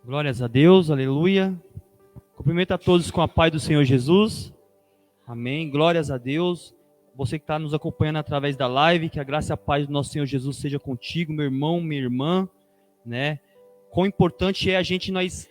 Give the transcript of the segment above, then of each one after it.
Glórias a Deus, aleluia. Cumprimento a todos com a paz do Senhor Jesus. Amém. Glórias a Deus. Você que está nos acompanhando através da live, que a graça e a paz do nosso Senhor Jesus seja contigo, meu irmão, minha irmã, né? Quão importante é nós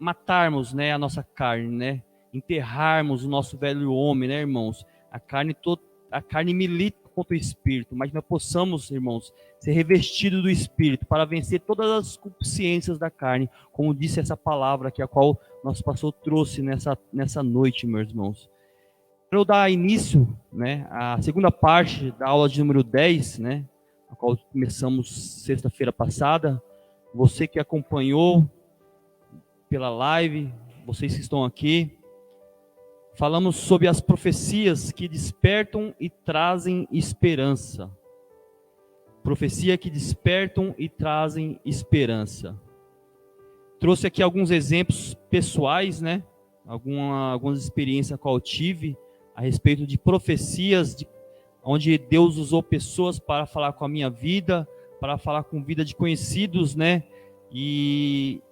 matarmos, né, a nossa carne, né? Enterrarmos o nosso velho homem, né, irmãos? A carne milita contra o espírito, mas nós possamos, irmãos, ser revestidos do espírito para vencer todas as consciências da carne, como disse essa palavra aqui, a qual nosso pastor trouxe nessa noite, meus irmãos. Para eu dar início, né, à segunda parte da aula de número 10, né, a qual começamos sexta-feira passada, você que acompanhou pela live, vocês que estão aqui, falamos sobre as profecias que despertam e trazem esperança. Profecia que despertam e trazem esperança. Trouxe aqui alguns exemplos pessoais, né? Algumas experiências que eu tive a respeito de profecias, onde Deus usou pessoas para falar com a minha vida, para falar com a vida de conhecidos, né? E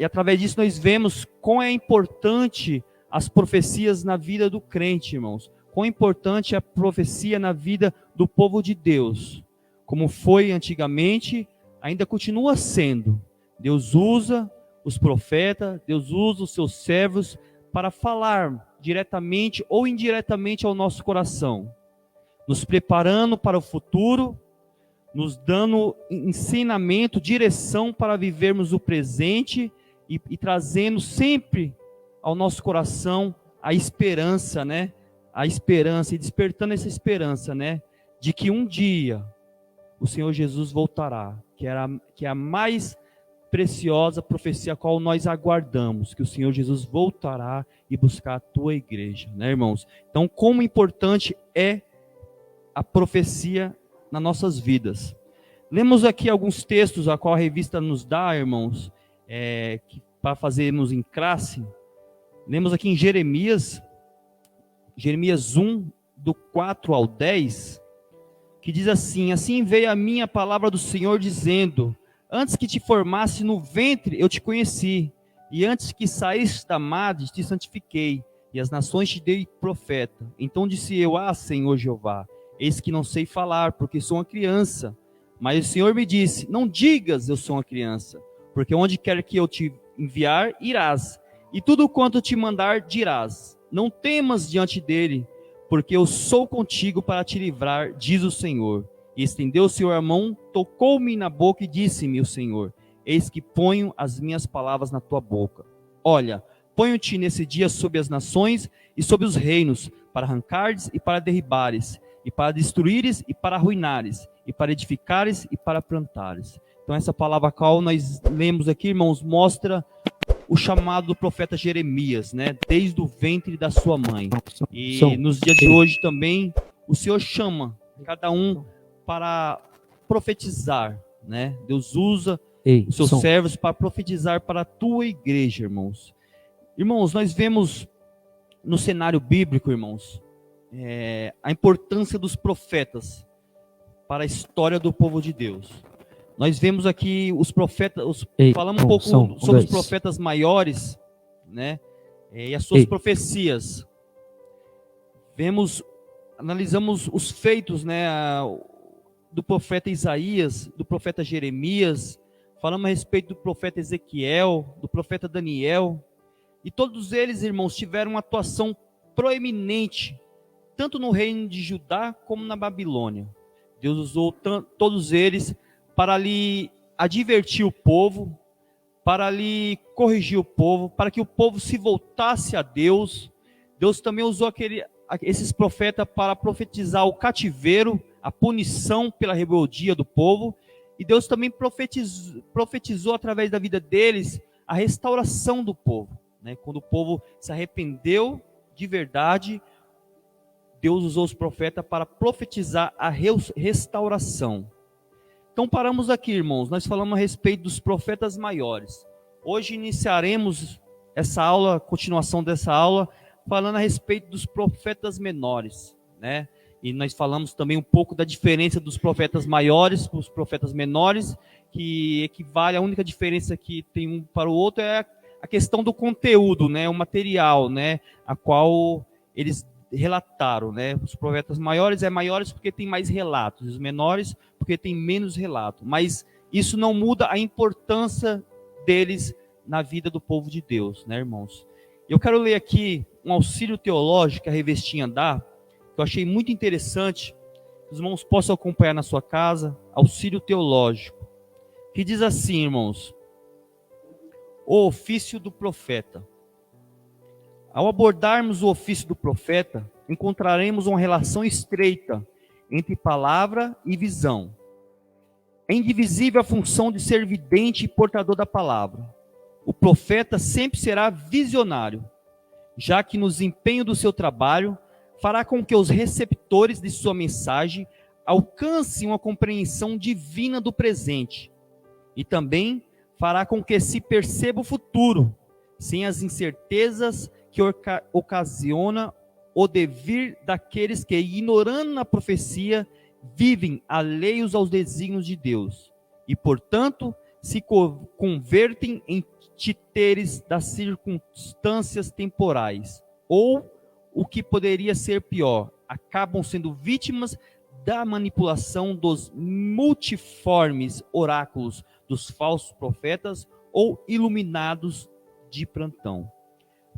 através disso nós vemos quão é importante as profecias na vida do crente, irmãos. Quão importante é a profecia na vida do povo de Deus. Como foi antigamente, ainda continua sendo. Deus usa os profetas, Deus usa os seus servos para falar diretamente ou indiretamente ao nosso coração, nos preparando para o futuro, nos dando ensinamento, direção para vivermos o presente e trazendo sempre ao nosso coração a esperança, né? A esperança e despertando essa esperança, né? De que um dia o Senhor Jesus voltará, que é a mais preciosa profecia a qual nós aguardamos, que o Senhor Jesus voltará e buscar a tua igreja, né, irmãos? Então, como importante é a profecia nas nossas vidas. Lemos aqui alguns textos a qual a revista nos dá, irmãos, para fazermos em classe. Lemos aqui em Jeremias 1, do 4 ao 10, que diz assim: assim veio a minha palavra do Senhor dizendo, antes que te formasse no ventre eu te conheci, e antes que saísse da madre te santifiquei, e as nações te dei profeta. Então disse eu, Senhor Jeová, eis que não sei falar, porque sou uma criança. Mas o Senhor me disse, não digas eu sou uma criança, porque onde quer que eu te enviar, irás, e tudo quanto te mandar dirás. Não temas diante dele, porque eu sou contigo para te livrar, diz o Senhor. E estendeu o Senhor a mão, tocou-me na boca e disse-me o Senhor, eis que ponho as minhas palavras na tua boca. Olha, ponho-te nesse dia sobre as nações e sobre os reinos, para arrancares e para derribares, e para destruíres e para arruinares, e para edificares e para plantares. Então essa palavra qual nós lemos aqui, irmãos, mostra o chamado do profeta Jeremias, né? Desde o ventre da sua mãe. E nos dias de hoje também, o Senhor chama cada um para profetizar, né? Deus usa os seus servos para profetizar para a tua igreja, irmãos. Irmãos, nós vemos no cenário bíblico, irmãos, a importância dos profetas para a história do povo de Deus. Nós vemos aqui os profetas, falamos um pouco sobre os profetas maiores, né? E as suas profecias. Analisamos os feitos, né, do profeta Isaías, do profeta Jeremias, falamos a respeito do profeta Ezequiel, do profeta Daniel, e todos eles, irmãos, tiveram uma atuação proeminente, tanto no reino de Judá como na Babilônia. Deus usou todos eles para lhe advertir o povo, para lhe corrigir o povo, para que o povo se voltasse a Deus. Deus também usou esses profetas para profetizar o cativeiro, a punição pela rebeldia do povo, e Deus também profetizou através da vida deles a restauração do povo, né? Quando o povo se arrependeu de verdade, Deus usou os profetas para profetizar a restauração. Então paramos aqui, irmãos, nós falamos a respeito dos profetas maiores. Hoje iniciaremos essa aula, continuação dessa aula, falando a respeito dos profetas menores, né? E nós falamos também um pouco da diferença dos profetas maiores para os profetas menores, que equivale, a única diferença que tem um para o outro é a questão do conteúdo, né, o material, né, a qual eles relataram, né? Os profetas maiores maiores porque tem mais relatos, os menores porque tem menos relato. Mas isso não muda a importância deles na vida do povo de Deus, né, irmãos? Eu quero ler aqui um auxílio teológico que a Revestinha dá, que eu achei muito interessante, que os irmãos possam acompanhar na sua casa, auxílio teológico, que diz assim, irmãos: o ofício do profeta. Ao abordarmos o ofício do profeta, encontraremos uma relação estreita entre palavra e visão. É indivisível a função de ser vidente e portador da palavra. O profeta sempre será visionário, já que no desempenho do seu trabalho fará com que os receptores de sua mensagem alcancem uma compreensão divina do presente e também fará com que se perceba o futuro, sem as incertezas que ocasiona o devir daqueles que, ignorando a profecia, vivem alheios aos desígnios de Deus e, portanto, se convertem em títeres das circunstâncias temporais, ou, o que poderia ser pior, acabam sendo vítimas da manipulação dos multiformes oráculos dos falsos profetas ou iluminados de plantão.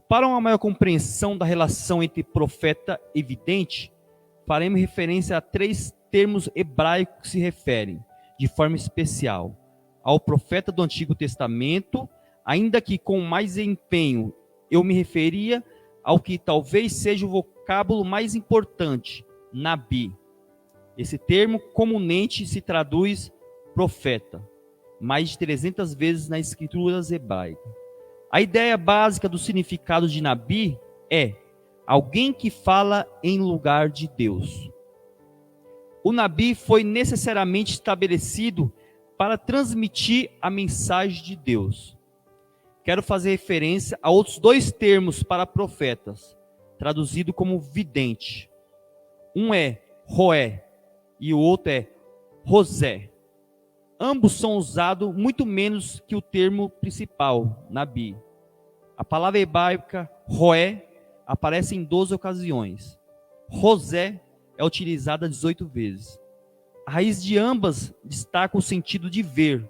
Para uma maior compreensão da relação entre profeta e vidente, faremos referência a 3 termos hebraicos que se referem, de forma especial, ao profeta do Antigo Testamento, ainda que com mais empenho eu me referia ao que talvez seja o vocábulo mais importante, Nabi. Esse termo comumente se traduz profeta, mais de 300 vezes nas escrituras hebraicas. A ideia básica do significado de Nabi é alguém que fala em lugar de Deus. O Nabi foi necessariamente estabelecido para transmitir a mensagem de Deus. Quero fazer referência a outros 2 termos para profetas, traduzido como vidente. Um é Roé e o outro é Rosé. Ambos são usados muito menos que o termo principal, Nabi. A palavra hebraica Roé aparece em 12 ocasiões. Rosé é utilizada 18 vezes. A raiz de ambas destaca o sentido de ver.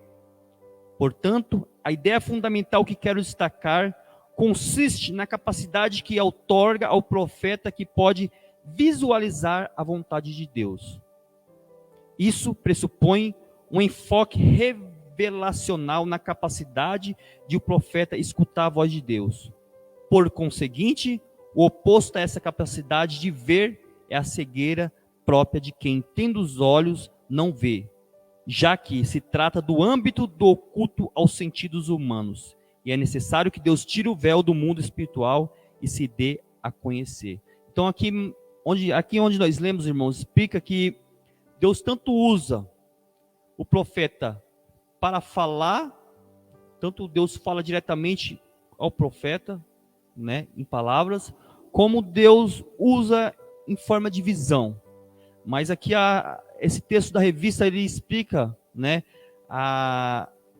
Portanto, a ideia fundamental que quero destacar consiste na capacidade que outorga ao profeta que pode visualizar a vontade de Deus. Isso pressupõe um enfoque revelacional na capacidade de o profeta escutar a voz de Deus. Por conseguinte, o oposto a essa capacidade de ver é a cegueira própria de quem, tendo os olhos, não vê, já que se trata do âmbito do oculto aos sentidos humanos, e é necessário que Deus tire o véu do mundo espiritual e se dê a conhecer. Então aqui onde nós lemos, irmãos, explica que Deus tanto usa o profeta para falar, tanto Deus fala diretamente ao profeta, né, em palavras, como Deus usa em forma de visão. Mas aqui esse texto da revista ele explica, né,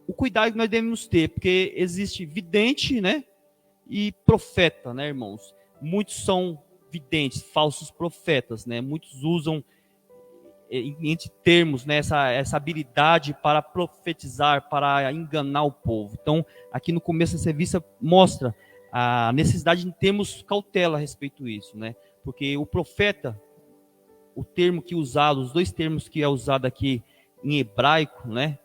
o cuidado que nós devemos ter, porque existe vidente, né, e profeta, né, irmãos. Muitos são videntes, falsos profetas, né? Muitos usam entre termos, né, essa habilidade para profetizar, para enganar o povo. Então, aqui no começo da revista mostra a necessidade de termos cautela a respeito disso, né? Porque o profeta, o termo que é usado, os 2 termos que é usado aqui em hebraico, né?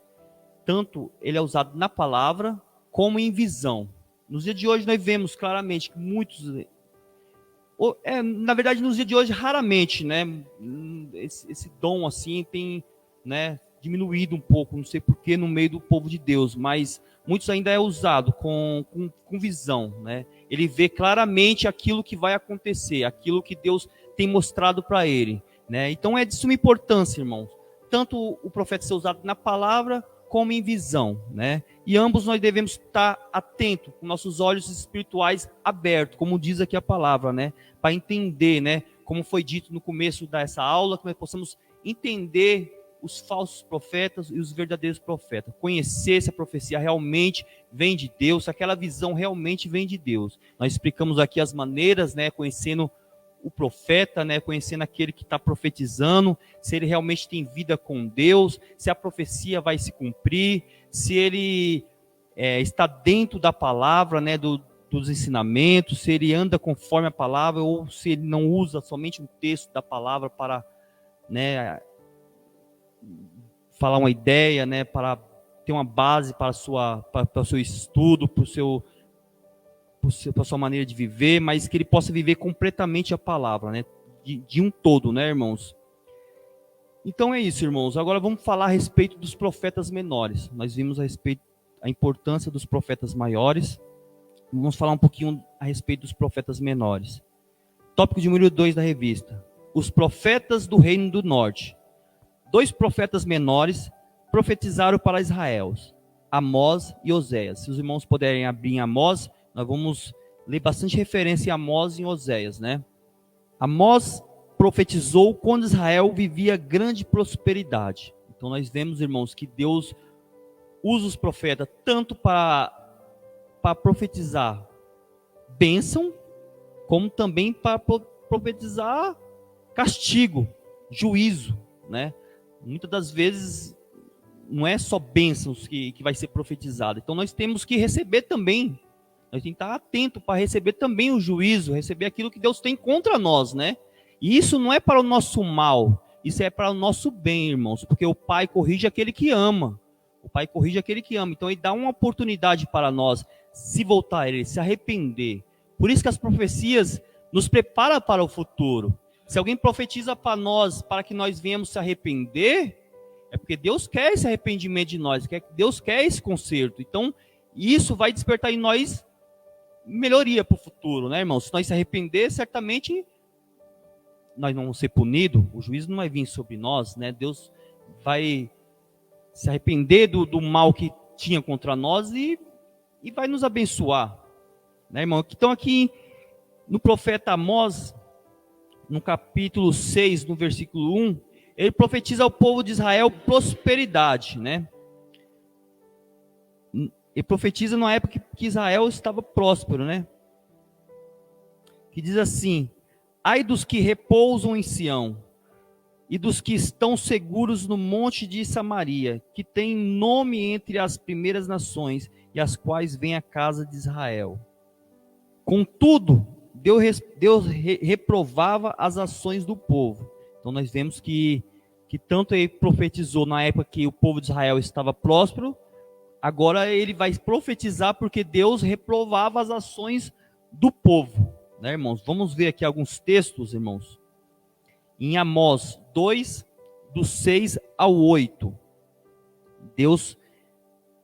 Tanto ele é usado na palavra como em visão. Nos dias de hoje nós vemos claramente que muitos, na verdade nos dias de hoje raramente, né? Esse dom assim tem, né, diminuído um pouco, não sei porquê no meio do povo de Deus, mas muitos ainda é usado com visão, né? Ele vê claramente aquilo que vai acontecer, aquilo que Deus tem mostrado para ele, né? Então é de suma importância, irmãos, tanto o profeta ser usado na palavra como em visão, né? E ambos nós devemos estar atentos, com nossos olhos espirituais abertos, como diz aqui a palavra, né? Para entender, né, como foi dito no começo dessa aula, que nós possamos entender os falsos profetas e os verdadeiros profetas. Conhecer se a profecia realmente vem de Deus, se aquela visão realmente vem de Deus. Nós explicamos aqui as maneiras, né, conhecendo o profeta, né, conhecendo aquele que está profetizando, se ele realmente tem vida com Deus, se a profecia vai se cumprir, se ele está dentro da palavra, né, dos ensinamentos, se ele anda conforme a palavra ou se ele não usa somente um texto da palavra para, né, falar uma ideia, né, para ter uma base para o seu estudo, para a sua maneira de viver, mas que ele possa viver completamente a palavra, né, de um todo, né, irmãos? Então é isso, irmãos. Agora vamos falar a respeito dos profetas menores. Nós vimos a respeito a importância dos profetas maiores. Vamos falar um pouquinho a respeito dos profetas menores. Tópico de número 2 da revista. Os profetas do Reino do Norte. 2 profetas menores profetizaram para Israel, Amós e Oséias. Se os irmãos puderem abrir em Amós, nós vamos ler bastante referência em Amós e em Oséias, né? Amós profetizou quando Israel vivia grande prosperidade. Então nós vemos, irmãos, que Deus usa os profetas tanto para profetizar bênção, como também para profetizar castigo, juízo, né? Muitas das vezes não é só bênçãos que vai ser profetizado. Então nós temos que receber também. Nós temos que estar atento para receber também o juízo, receber aquilo que Deus tem contra nós, né? E isso não é para o nosso mal, isso é para o nosso bem, irmãos, porque o Pai corrige aquele que ama. O Pai corrige aquele que ama. Então ele dá uma oportunidade para nós se voltar a Ele, se arrepender. Por isso que as profecias nos preparam para o futuro. Se alguém profetiza para nós, para que nós venhamos se arrepender, é porque Deus quer esse arrependimento de nós, Deus quer esse conserto. Então, isso vai despertar em nós melhoria para o futuro, né, irmãos? Se nós se arrepender, certamente nós não vamos ser punidos, o juízo não vai vir sobre nós, né? Deus vai se arrepender do mal que tinha contra nós e vai nos abençoar, né, irmão? Então, aqui no profeta Amós, no capítulo 6, no versículo 1, ele profetiza ao povo de Israel prosperidade, né? Ele profetiza na época que Israel estava próspero, né? Que diz assim: ai dos que repousam em Sião, e dos que estão seguros no monte de Samaria, que tem nome entre as primeiras nações, e as quais vem a casa de Israel. Contudo, Deus reprovava as ações do povo. Então nós vemos que tanto ele profetizou na época que o povo de Israel estava próspero, agora ele vai profetizar porque Deus reprovava as ações do povo, né, irmãos? Vamos ver aqui alguns textos, irmãos. Em Amós 2, do 6 ao 8, Deus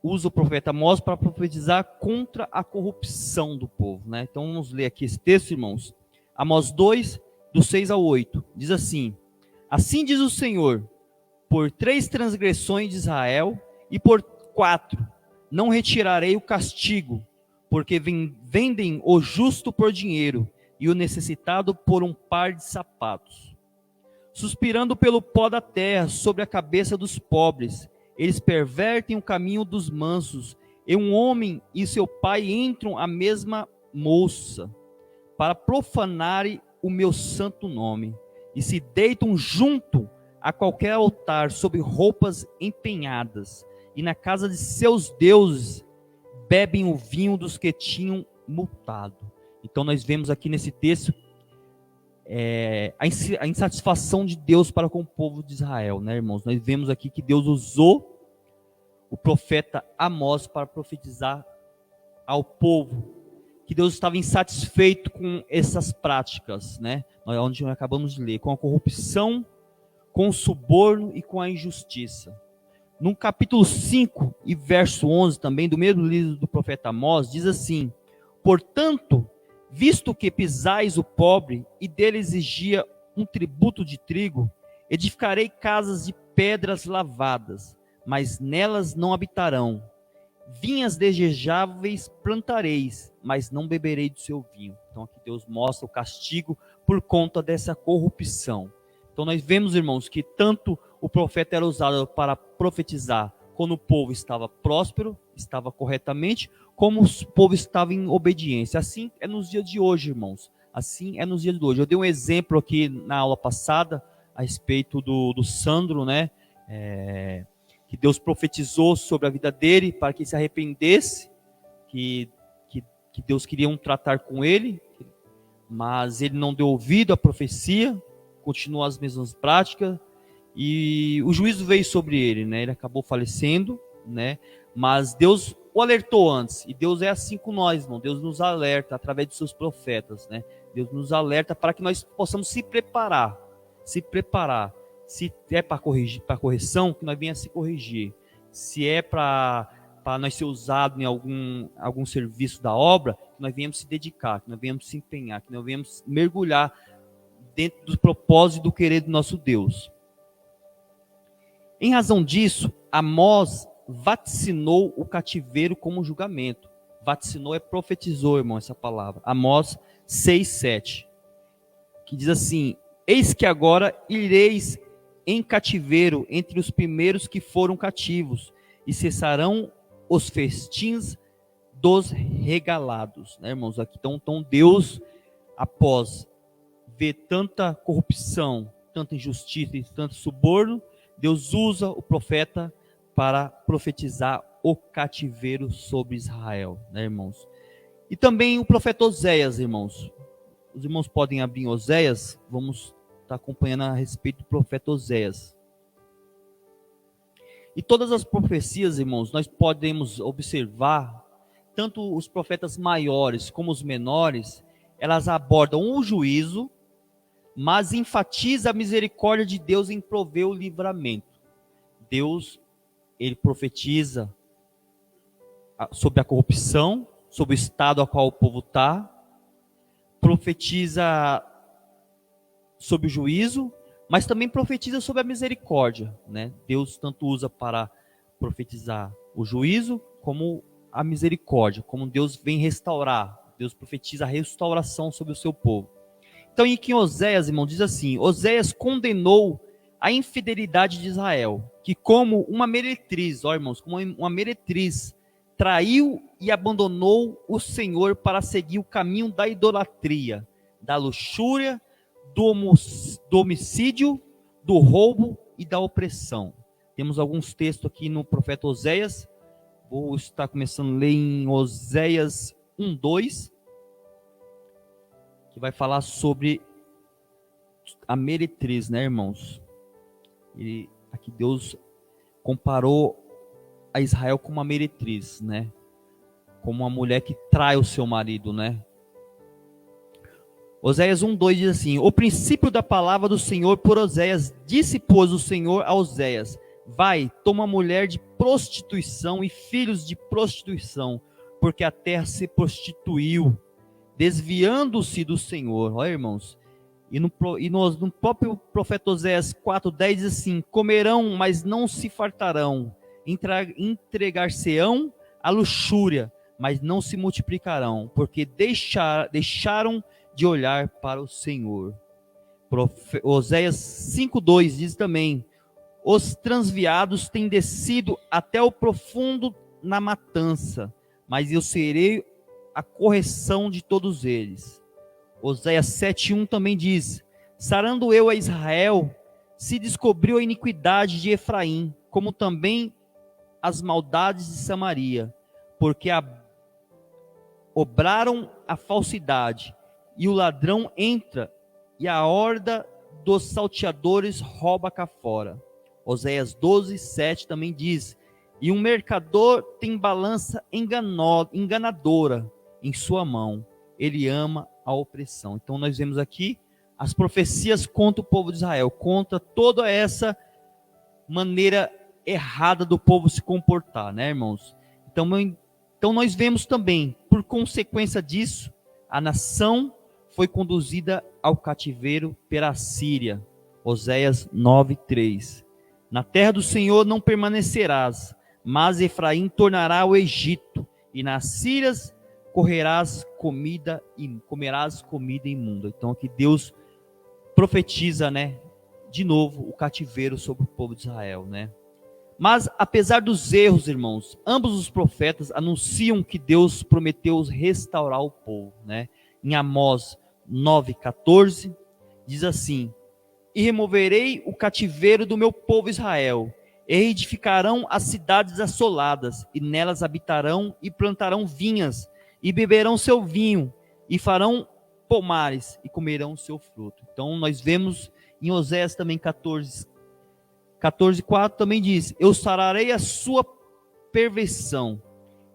usa o profeta Amós para profetizar contra a corrupção do povo, né? Então vamos ler aqui esse texto, irmãos. Amós 2, do 6 ao 8, diz assim: assim diz o Senhor, por 3 transgressões de Israel, e por 4, não retirarei o castigo, porque vendem o justo por dinheiro, e o necessitado por um par de sapatos. Suspirando pelo pó da terra sobre a cabeça dos pobres, eles pervertem o caminho dos mansos, e um homem e seu pai entram a mesma moça, para profanarem o meu santo nome, e se deitam junto a qualquer altar sob roupas empenhadas, e na casa de seus deuses bebem o vinho dos que tinham multado. Então nós vemos aqui nesse texto a insatisfação de Deus para com o povo de Israel, né, irmãos? Nós vemos aqui que Deus usou o profeta Amós para profetizar ao povo que Deus estava insatisfeito com essas práticas, né? Onde nós acabamos de ler, com a corrupção, com o suborno e com a injustiça. No capítulo 5 e verso 11 também, do mesmo livro do profeta Amós, diz assim: portanto, visto que pisais o pobre e dele exigia um tributo de trigo, edificarei casas de pedras lavadas, mas nelas não habitarão. Vinhas desejáveis plantareis, mas não beberei do seu vinho. Então aqui Deus mostra o castigo por conta dessa corrupção. Então nós vemos, irmãos, que tanto o profeta era usado para profetizar quando o povo estava próspero, estava corretamente, como o povo estava em obediência. Assim é nos dias de hoje, irmãos. Assim é nos dias de hoje. Eu dei um exemplo aqui na aula passada a respeito do Sandro, né? Que Deus profetizou sobre a vida dele para que ele se arrependesse, que Deus queria tratar com ele, mas ele não deu ouvido à profecia, continuou as mesmas práticas, e o juízo veio sobre ele, né? Ele acabou falecendo, né? Mas Deus o alertou antes, e Deus é assim com nós, irmão. Deus nos alerta através de seus profetas, né? Deus nos alerta para que nós possamos se preparar. Se é para corrigir, para correção, que nós venha se corrigir. Se é para nós ser usado em algum serviço da obra, que nós venhamos se dedicar, que nós venhamos se empenhar, que nós venhamos mergulhar dentro do propósito e do querer do nosso Deus. Em razão disso, Amós vaticinou o cativeiro como julgamento. Vaticinou é profetizou, irmão, essa palavra. Amós 6:7, que diz assim: eis que agora ireis em cativeiro entre os primeiros que foram cativos, e cessarão os festins dos regalados. Né, irmãos? Aqui então Deus, após ver tanta corrupção, tanta injustiça e tanto suborno, Deus usa o profeta para profetizar o cativeiro sobre Israel, né, irmãos? E também o profeta Oséias, irmãos. Os irmãos podem abrir em Oséias, vamos estar acompanhando a respeito do profeta Oséias. E todas as profecias, irmãos, nós podemos observar, tanto os profetas maiores como os menores, elas abordam o juízo, mas enfatiza a misericórdia de Deus em prover o livramento. Deus, ele profetiza sobre a corrupção, sobre o estado ao qual o povo está, profetiza sobre o juízo, mas também profetiza sobre a misericórdia, né? Deus tanto usa para profetizar o juízo como a misericórdia, como Deus vem restaurar. Deus profetiza a restauração sobre o seu povo. Então, em que Oséias, irmão, diz assim: Oséias condenou a infidelidade de Israel, que como uma meretriz, ó irmãos, como uma meretriz, traiu e abandonou o Senhor para seguir o caminho da idolatria, da luxúria, do homicídio, do roubo e da opressão. Temos alguns textos aqui no profeta Oséias. Vou estar começando a ler em Oséias 1:2, que vai falar sobre a meretriz, né, irmãos? E aqui Deus comparou a Israel com uma meretriz, né? Como uma mulher que trai o seu marido, né? Oséias 1:2 diz assim: o princípio da palavra do Senhor por Oséias, disse, pois, o Senhor a Oséias: vai, toma mulher de prostituição e filhos de prostituição, porque a terra se prostituiu, desviando-se do Senhor. Olha, irmãos, e no próprio profeta Oséias 4:10 diz assim: comerão, mas não se fartarão, entregar-se-ão à luxúria, mas não se multiplicarão, porque deixaram de olhar para o Senhor. Oséias 5:2 diz também: os transviados têm descido até o profundo na matança, mas eu serei a correção de todos eles. Oséias 7:1 também diz: sarando eu a Israel, se descobriu a iniquidade de Efraim, como também as maldades de Samaria, porque obraram a falsidade, e o ladrão entra, e a horda dos salteadores rouba cá fora. Oséias 12:7 também diz: e um mercador tem balança enganadora em sua mão, ele ama a opressão. Então nós vemos aqui as profecias contra o povo de Israel, contra toda essa maneira errada do povo se comportar, né, irmãos? Então nós vemos também, por consequência disso, a nação foi conduzida ao cativeiro pela Síria. Oséias 9:3. Na terra do Senhor não permanecerás, mas Efraim tornará ao Egito, e nas Sírias comerás comida imunda. Então aqui Deus profetiza, né, de novo o cativeiro sobre o povo de Israel, né? Mas apesar dos erros, irmãos, ambos os profetas anunciam que Deus prometeu restaurar o povo, né? Em Amós 9:14 diz assim: "E removerei o cativeiro do meu povo Israel, e edificarão as cidades assoladas, e nelas habitarão e plantarão vinhas, e beberão seu vinho, e farão pomares, e comerão seu fruto." Então nós vemos em Oséias também 14:4 também diz: "Eu sararei a sua perversão,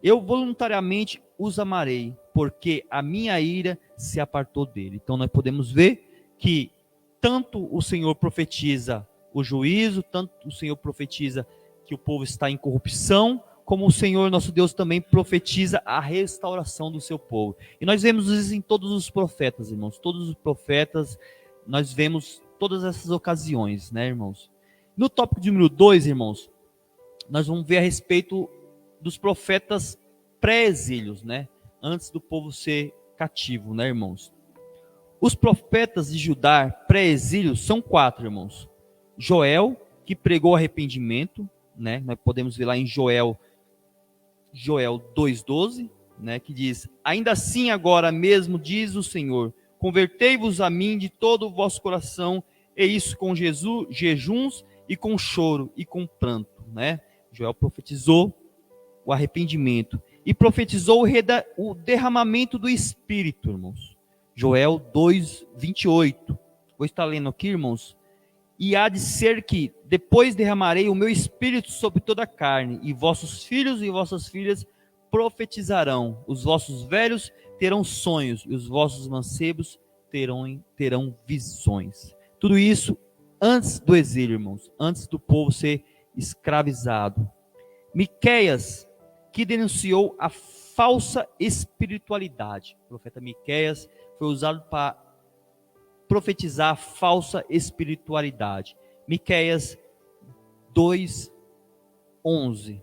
eu voluntariamente os amarei, porque a minha ira se apartou dele." Então nós podemos ver que tanto o Senhor profetiza o juízo, tanto o Senhor profetiza que o povo está em corrupção, como o Senhor nosso Deus também profetiza a restauração do seu povo. E nós vemos isso em todos os profetas, irmãos. Todos os profetas, nós vemos todas essas ocasiões, né, irmãos? No tópico de número 2, irmãos, nós vamos ver a respeito dos profetas pré-exílios, né? Antes do povo ser cativo, né, irmãos? Os profetas de Judá pré-exílio são 4, irmãos. Joel, que pregou arrependimento, né? Nós podemos ver lá em Joel 2:12, né? Que diz: "Ainda assim agora mesmo, diz o Senhor, convertei-vos a mim de todo o vosso coração, e isso com jejuns e com choro e com pranto", né? Joel profetizou o arrependimento e profetizou o derramamento do Espírito, irmãos. Joel 2:28. Vou estar lendo aqui, irmãos. "E há de ser que depois derramarei o meu Espírito sobre toda a carne, e vossos filhos e vossas filhas profetizarão, os vossos velhos terão sonhos, e os vossos mancebos terão visões." Tudo isso antes do exílio, irmãos, antes do povo ser escravizado. Miqueias, que denunciou a falsa espiritualidade. O profeta Miqueias foi usado para profetizar a falsa espiritualidade. Miqueias 2:11.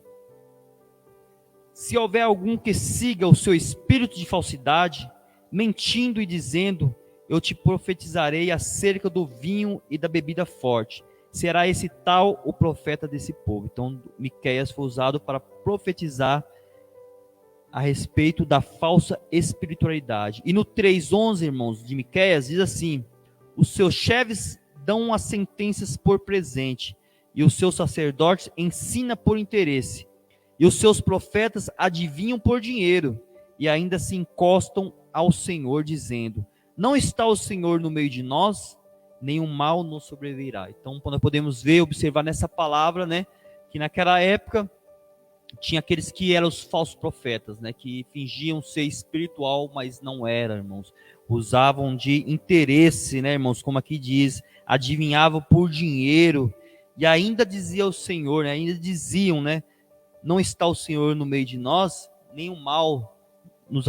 "Se houver algum que siga o seu espírito de falsidade, mentindo e dizendo, eu te profetizarei acerca do vinho e da bebida forte. Será esse tal o profeta desse povo." Então, Miqueias foi usado para profetizar a respeito da falsa espiritualidade. E no 3:11, irmãos, de Miqueias, diz assim: "Os seus chefes dão as sentenças por presente, e os seus sacerdotes ensinam por interesse, e os seus profetas adivinham por dinheiro, e ainda se encostam ao Senhor, dizendo, não está o Senhor no meio de nós, nenhum mal nos sobrevirá." Então, nós podemos ver, observar nessa palavra, né, que naquela época tinha aqueles que eram os falsos profetas, né, que fingiam ser espiritual, mas não eram, irmãos. Usavam de interesse, né, irmãos, como aqui diz, adivinhavam por dinheiro, e ainda dizia o Senhor, né, ainda diziam, né, não está o Senhor no meio de nós, nenhum mal nos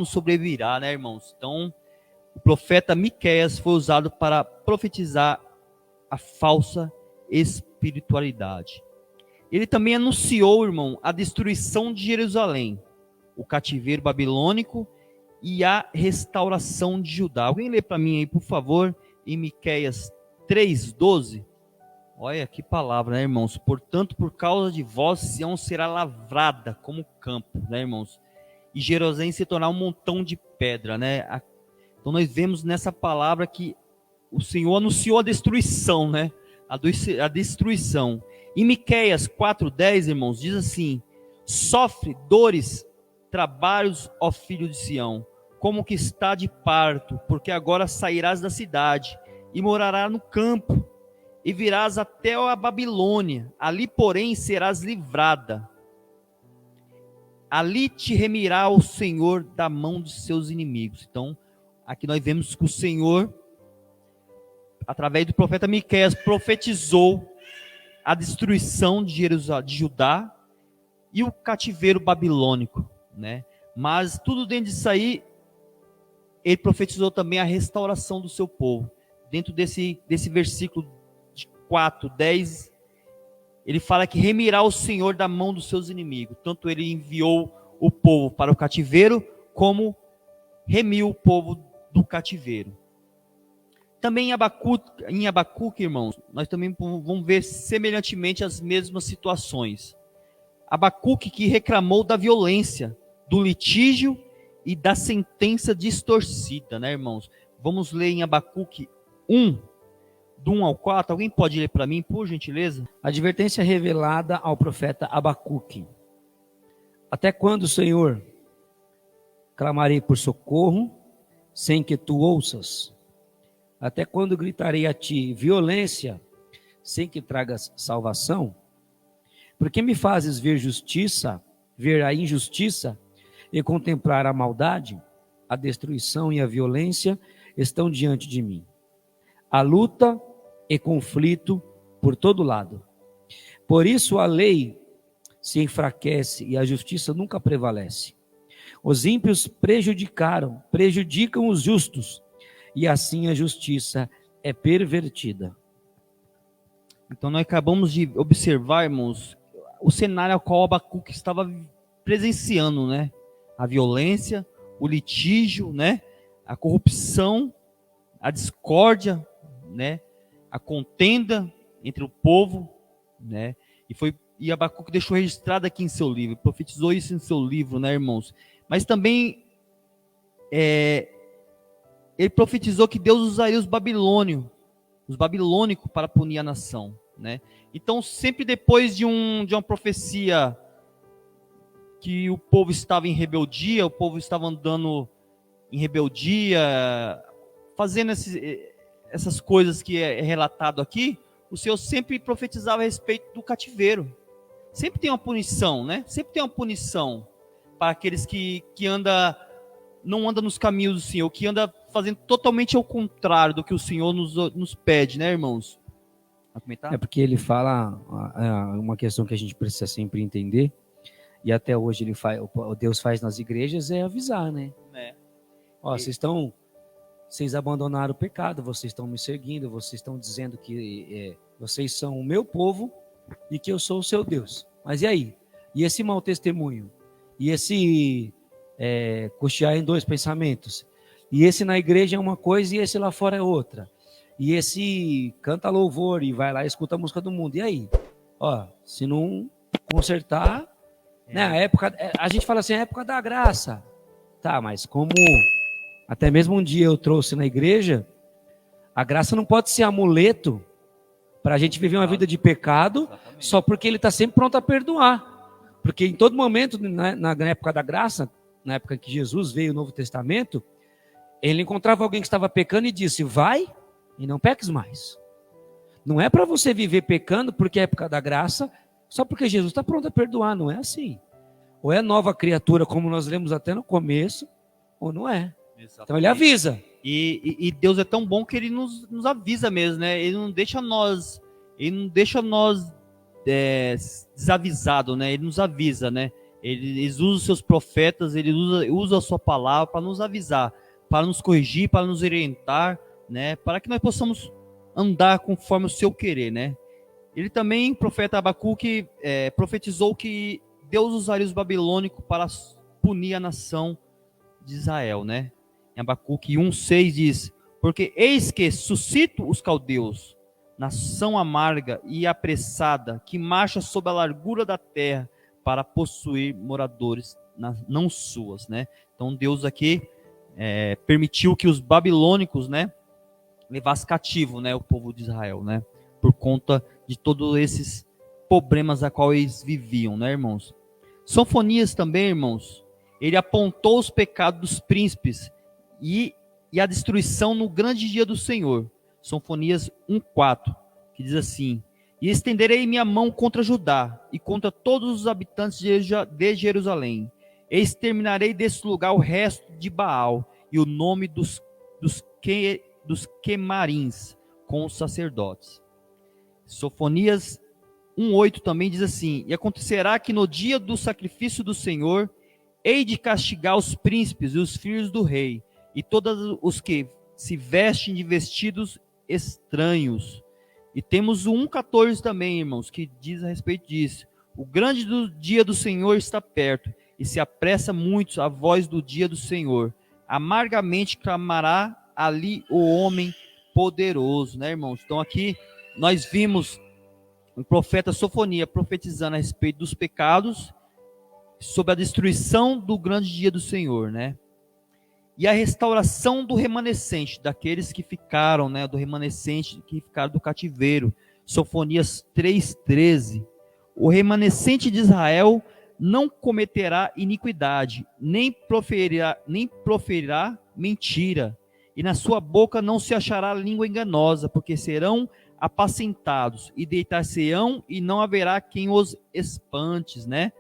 sobrevirá, né, irmãos? Então, o profeta Miqueias foi usado para profetizar a falsa espiritualidade. Ele também anunciou, irmão, a destruição de Jerusalém, o cativeiro babilônico e a restauração de Judá. Alguém lê para mim aí, por favor, em Miqueias 3:12. Olha que palavra, né, irmãos? "Portanto, por causa de vós, Sião será lavrada como campo", né, irmãos? "E Jerusalém se tornar um montão de pedra", né? Então nós vemos nessa palavra que o Senhor anunciou a destruição, né? A destruição. Em Miqueias 4:10, irmãos, diz assim: "Sofre dores, trabalhos, ó filho de Sião, como que está de parto, porque agora sairás da cidade e morarás no campo, e virás até a Babilônia, ali, porém, serás livrada. Ali te remirá o Senhor da mão de seus inimigos." Então, aqui nós vemos que o Senhor, através do profeta Miqueias, profetizou a destruição de Jerusalém, de Judá, e o cativeiro babilônico, né? Mas tudo dentro disso aí, ele profetizou também a restauração do seu povo. Dentro desse versículo 4:10, ele fala que remirá o Senhor da mão dos seus inimigos. Tanto ele enviou o povo para o cativeiro, como remiu o povo do cativeiro. Também em Abacuque, irmãos, nós também vamos ver semelhantemente as mesmas situações. Abacuque que reclamou da violência, do litígio e da sentença distorcida, né, irmãos? Vamos ler em Abacuque 1, do 1 ao 4. Alguém pode ler para mim, por gentileza? Advertência revelada ao profeta Abacuque. Até quando, Senhor, clamarei por socorro, sem que tu ouças? Até quando gritarei a ti violência, sem que tragas salvação? Porque me fazes ver a injustiça e contemplar a maldade? A destruição e a violência estão diante de mim. A luta e conflito por todo lado. Por isso a lei se enfraquece e a justiça nunca prevalece. Os ímpios prejudicam os justos, e assim a justiça é pervertida. Então nós acabamos de observar, irmãos, o cenário ao qual Abacuque estava presenciando, né? A violência, o litígio, né? A corrupção, a discórdia, né? A contenda entre o povo, né? E Abacuque deixou registrado aqui em seu livro, profetizou isso em seu livro, né, irmãos? Mas também ele profetizou que Deus usaria os babilônicos para punir a nação, né? Então, sempre depois de uma profecia que o povo estava em rebeldia, o povo estava andando em rebeldia, fazendo essas coisas que é relatado aqui, o Senhor sempre profetizava a respeito do cativeiro. Sempre tem uma punição, né? Sempre tem uma punição para aqueles que não andam nos caminhos do Senhor, que anda fazendo totalmente ao contrário do que o Senhor nos pede, né, irmãos? É porque ele fala uma questão que a gente precisa sempre entender, e até hoje Deus faz nas igrejas, é avisar, né? Vocês abandonaram o pecado, vocês estão me seguindo, vocês estão dizendo que vocês são o meu povo e que eu sou o seu Deus. Mas e aí? E esse mau testemunho? E esse cochear em dois pensamentos? E esse na igreja é uma coisa e esse lá fora é outra. E esse canta louvor e vai lá e escuta a música do mundo. E aí? Se não consertar, né, a gente fala assim, a época da graça. Tá, mas como até mesmo um dia eu trouxe na igreja, a graça não pode ser amuleto para a gente viver uma vida de pecado, só porque ele está sempre pronto a perdoar. Porque em todo momento, na época da graça, na época que Jesus veio, o Novo Testamento, ele encontrava alguém que estava pecando e disse, vai e não peques mais. Não é para você viver pecando porque é época da graça, só porque Jesus está pronto a perdoar, não é assim. Ou é nova criatura, como nós lemos até no começo, ou não é. Exatamente. Então ele avisa. E Deus é tão bom que ele nos avisa mesmo, né? Ele não deixa nós desavisado, né? Ele nos avisa, né? Ele usa os seus profetas, ele usa a sua palavra para nos avisar, para nos corrigir, para nos orientar, né? Para que nós possamos andar conforme o seu querer, né? Ele também, profeta Abacuque, profetizou que Deus usaria os babilônicos para punir a nação de Israel, né? Em Abacuque 1,6 diz, porque eis que suscito os caldeus, nação amarga e apressada, que marcha sob a largura da terra para possuir moradores não suas, né? Então Deus aqui permitiu que os babilônicos, né, levassem cativo, né, o povo de Israel, né? Por conta de todos esses problemas a qual eles viviam, né, irmãos? Sofonias também, irmãos, ele apontou os pecados dos príncipes e a destruição no grande dia do Senhor. Sofonias 1,4, que diz assim, e estenderei minha mão contra Judá e contra todos os habitantes de Jerusalém, e exterminarei desse lugar o resto de Baal e o nome dos quemarins com os sacerdotes. Sofonias 1,8 também diz assim, e acontecerá que no dia do sacrifício do Senhor, hei de castigar os príncipes e os filhos do rei, e todos os que se vestem de vestidos estranhos. E temos o 1,14 também, irmãos, que diz a respeito disso. O grande dia do Senhor está perto, e se apressa muito a voz do dia do Senhor. Amargamente clamará ali o homem poderoso, né, irmãos? Então aqui nós vimos o profeta Sofonia profetizando a respeito dos pecados, sobre a destruição do grande dia do Senhor, né? E a restauração do remanescente, daqueles que ficaram, né, do remanescente que ficaram do cativeiro. Sofonias 3:13. O remanescente de Israel não cometerá iniquidade, nem proferirá mentira, e na sua boca não se achará língua enganosa, porque serão apacentados e deitar-se-ão, e não haverá quem os espante, né?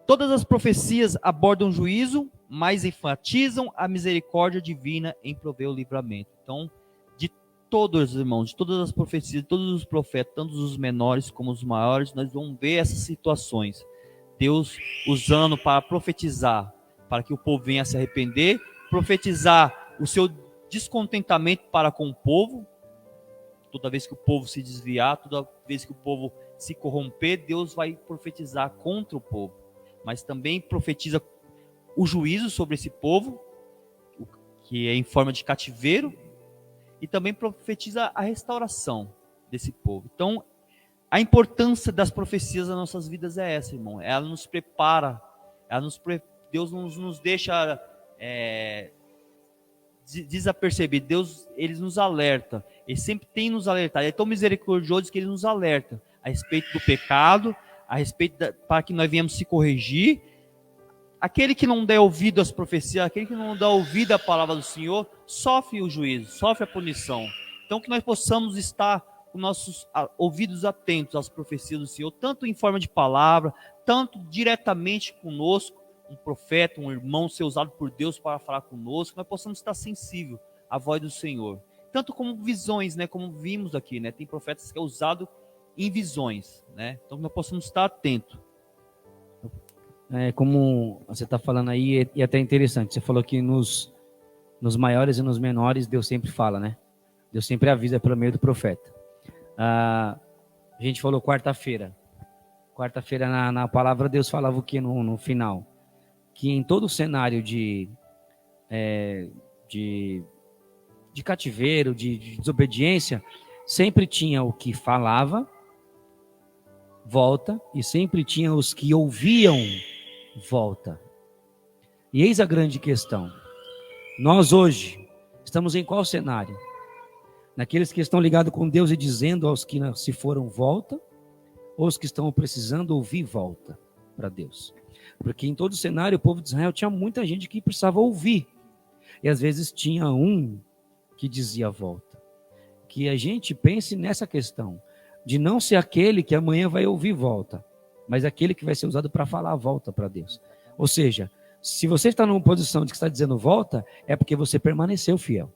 Todas as profecias abordam juízo, mas enfatizam a misericórdia divina em prover o livramento. Então, de todos, irmãos, de todas as profecias, de todos os profetas, tanto os menores como os maiores, nós vamos ver essas situações. Deus usando para profetizar, para que o povo venha a se arrepender, profetizar o seu descontentamento para com o povo. Toda vez que o povo se desviar, toda vez que o povo se corromper, Deus vai profetizar contra o povo. Mas também profetiza o juízo sobre esse povo, que é em forma de cativeiro, e também profetiza a restauração desse povo. Então, a importância das profecias nas nossas vidas é essa, irmão. Ela nos prepara, Deus não nos deixa desapercebido. Deus, ele nos alerta. Ele sempre tem nos alertado. Ele é tão misericordioso que ele nos alerta a respeito do pecado, para que nós venhamos se corrigir. Aquele que não der ouvido às profecias, aquele que não dá ouvido à palavra do Senhor, sofre o juízo, sofre a punição. Então, que nós possamos estar com nossos ouvidos atentos às profecias do Senhor, tanto em forma de palavra, tanto diretamente conosco, um profeta, um irmão ser usado por Deus para falar conosco, nós possamos estar sensível à voz do Senhor. Tanto como visões, né, como vimos aqui, né, tem profetas que é usado em visões, né, então nós possamos estar atentos. Como você está falando aí, e até interessante, você falou que nos maiores e nos menores, Deus sempre fala, né? Deus sempre avisa pelo meio do profeta. A gente falou quarta-feira. Quarta-feira na palavra Deus falava o que no final? Que em todo o cenário de cativeiro, de desobediência, sempre tinha o que falava, volta, e sempre tinha os que ouviam, volta. E eis a grande questão. Nós hoje estamos em qual cenário? Naqueles que estão ligados com Deus e dizendo aos que se foram, volta, ou os que estão precisando ouvir, volta para Deus? Porque em todo o cenário o povo de Israel tinha muita gente que precisava ouvir, e às vezes tinha um que dizia volta. Que a gente pense nessa questão de não ser aquele que amanhã vai ouvir volta, mas aquele que vai ser usado para falar volta para Deus. Ou seja, se você está numa posição de que está dizendo volta, é porque você permaneceu fiel.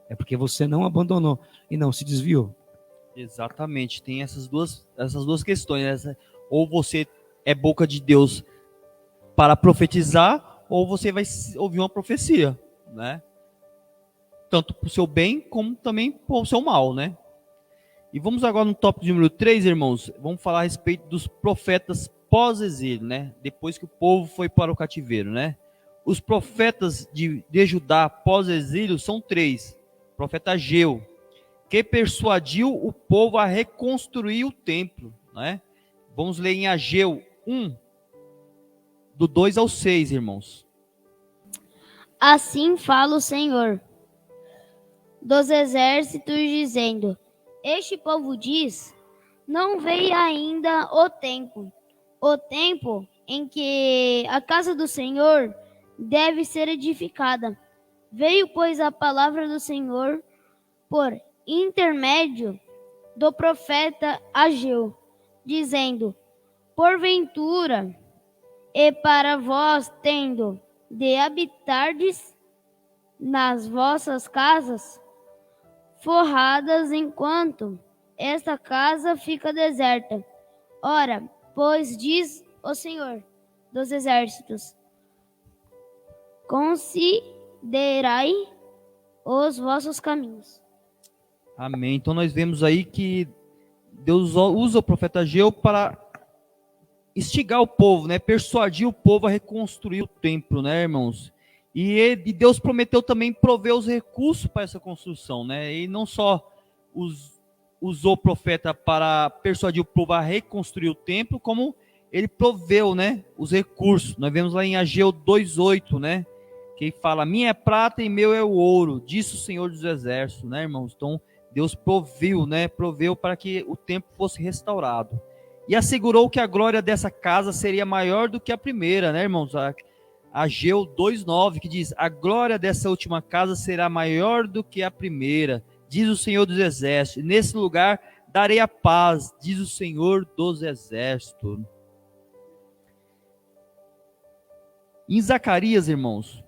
É porque você não abandonou e não se desviou. Exatamente, tem essas duas questões. Ou você é boca de Deus para profetizar, ou você vai ouvir uma profecia, né? Tanto para o seu bem, como também para o seu mal, né? E vamos agora no tópico número 3, irmãos. Vamos falar a respeito dos profetas pós-exílio, né? Depois que o povo foi para o cativeiro, né? Os profetas de Judá pós-exílio são 3. O profeta Ageu, que persuadiu o povo a reconstruir o templo, né? Vamos ler em Ageu 1, do 2 ao 6, irmãos. Assim fala o Senhor dos exércitos, dizendo: este povo diz, não veio ainda o tempo em que a casa do Senhor deve ser edificada. Veio, pois, a palavra do Senhor por intermédio do profeta Ageu, dizendo: porventura, e para vós tendo de habitardes nas vossas casas, forradas, enquanto esta casa fica deserta. Ora, pois diz o Senhor dos exércitos: considerai os vossos caminhos. Amém. Então nós vemos aí que Deus usa o profeta Ageu para instigar o povo, né? Persuadir o povo a reconstruir o templo, né, irmãos? E Deus prometeu também prover os recursos para essa construção, né? E não só usou o profeta para persuadir o povo a reconstruir o templo, como ele proveu, né, os recursos. Nós vemos lá em Ageu 2:8, né, que fala: minha é prata e meu é o ouro, disse o Senhor dos Exércitos, né, irmãos? Então Deus proveu, né, proveu para que o templo fosse restaurado. E assegurou que a glória dessa casa seria maior do que a primeira, né, irmãos? Ageu 2:9, que diz: a glória dessa última casa será maior do que a primeira, diz o Senhor dos Exércitos. Nesse lugar darei a paz, diz o Senhor dos Exércitos. Em Zacarias, irmãos,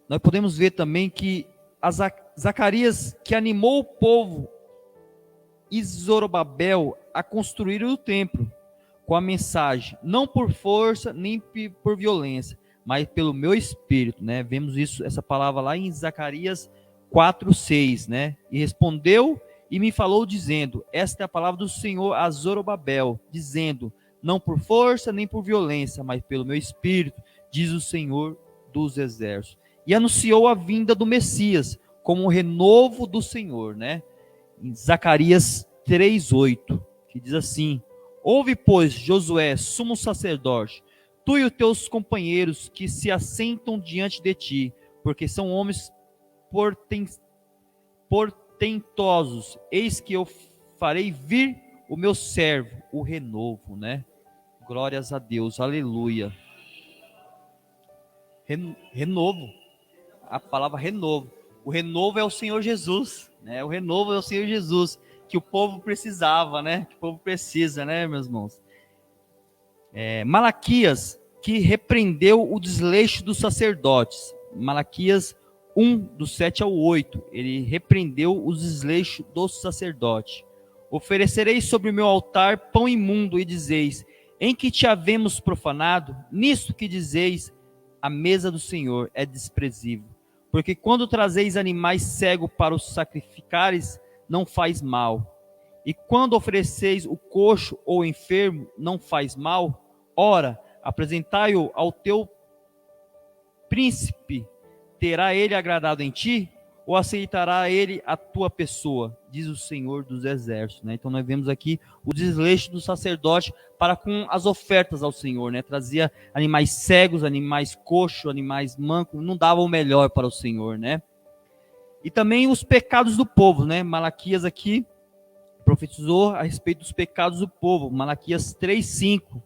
nós podemos ver também que Zacarias, que animou o povo e Zorobabel a construir o templo, com a mensagem: não por força nem por violência, mas pelo meu espírito, né? Vemos isso, essa palavra lá em Zacarias 4:6, né? E respondeu e me falou dizendo: esta é a palavra do Senhor a Zorobabel, dizendo: não por força nem por violência, mas pelo meu espírito, diz o Senhor dos Exércitos. E anunciou a vinda do Messias como um renovo do Senhor, né? Em Zacarias 3:8, que diz assim: ouve, pois, Josué, sumo sacerdote, tu e os teus companheiros que se assentam diante de ti, porque são homens portentosos, eis que eu farei vir o meu servo, o renovo, né? Glórias a Deus, aleluia. Renovo, a palavra renovo. O renovo é o Senhor Jesus, né? O renovo é o Senhor Jesus, que o povo precisava, né? Que o povo precisa, né, meus irmãos? Malaquias, que repreendeu o desleixo dos sacerdotes. Malaquias 1, do 7 ao 8, ele repreendeu os desleixos dos sacerdotes. Oferecereis sobre o meu altar pão imundo e dizeis: em que te havemos profanado? Nisto que dizeis, a mesa do Senhor é desprezível. Porque quando trazeis animais cegos para os sacrificares, não faz mal. E quando ofereceis o coxo ou o enfermo, não faz mal. Ora, apresentai-o ao teu príncipe. Terá ele agradado em ti? Ou aceitará ele a tua pessoa? Diz o Senhor dos Exércitos, né? Então nós vemos aqui o desleixo do sacerdote para com as ofertas ao Senhor, né? Trazia animais cegos, animais coxos, animais mancos, não dava o melhor para o Senhor, né? E também os pecados do povo, né? Malaquias aqui profetizou a respeito dos pecados do povo. Malaquias 3:5,